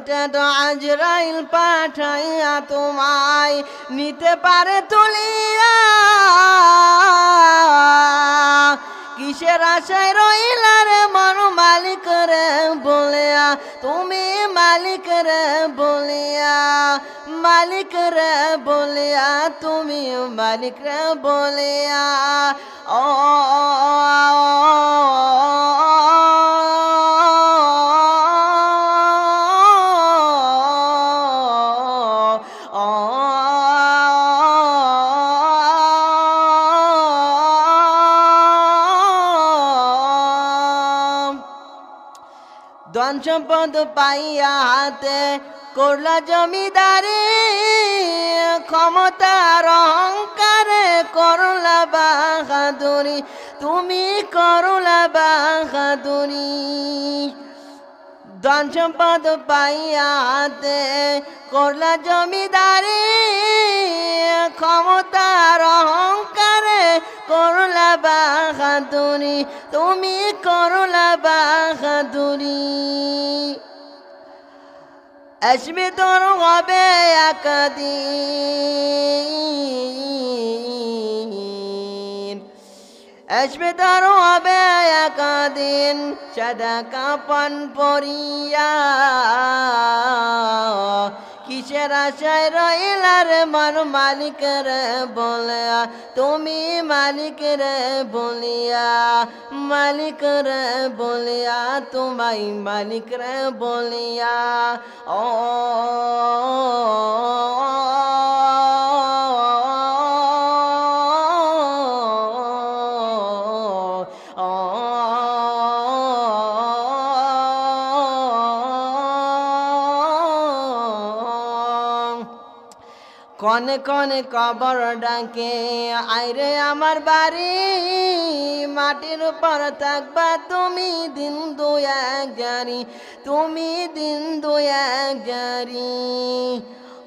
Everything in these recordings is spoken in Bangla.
আজরাইল পাঠাইয়া তোমায় নিতে পারে তুলিয়া, কিসের আশায় রইলা রে মন মালিক রে বলিয়া, তুমি মালিক রে বলিয়া, মালিক রে বলিয়া, তুমি মালিক রে বলিয়া। ও ধন সম্পদ পাইয়া হাতে করলা জমিদারি, ক্ষমতার অহংকারে করলা বাহাদুরি, তুমি করলা বাহাদুরি। ধন সম্পদ পাইয়া হাতে করলা জমিদারি, ক্ষমতার অহংকারে করলা বাহাদুরি, তুমি করলা বাহাদুরি। আসবে তোর হবে একদিন, আসবে তোর হবে একদিন সাদা কাপন পরিয়া, কিসের আশায় রইলা রে মন মালিক রে বলিয়া, তুমি মালিক রে বলিয়া, মালিক রে বলিয়া, তোমায় মালিক রে বলিয়া। ও কনে কনে কবর ডাকে আইরে আমার বাড়ি, মাটির উপর থাকবা তুমি দিন দু এক জারি, তুমি দিন দু এক জারি।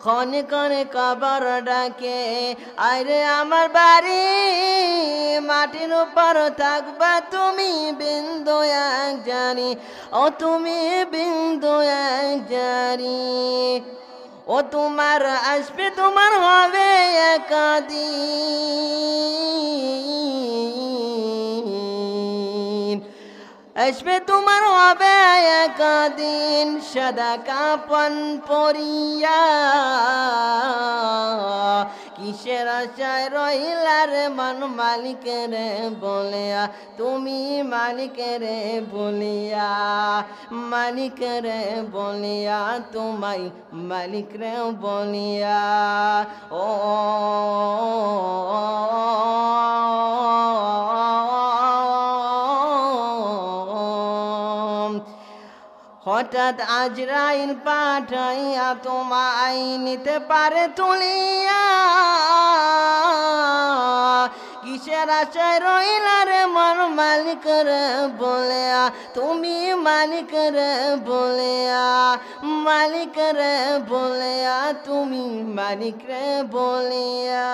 কনে কনে কবর ডাকে আইরে আমার বাড়ি, মাটির উপর থাকবা তুমি বিন্দু এক জারি, ও তুমি বিন্দু এক জারি। ও তোমার আসবে তোমার হবে একদিন, আসবে তোমার হবে একদিন সাদা কাপন পরিয়া, কিসের আশায় রইলা রে মন মালিক রে বলিয়া, তুমি মালিক রে বলিয়া, মালিক রে বলিয়া, তোমায় মালিক রে বলিয়া। ও হঠাৎ আজরাইল পাঠাইয়া তোমায় নিতে পারে তুলিয়া, কিসের আশায় রইলা রে মন মালিক রে বলিয়া, তুমি মালিক রে বলিয়া, মালিক রে বলিয়া, তুমি মালিক রে বলিয়া।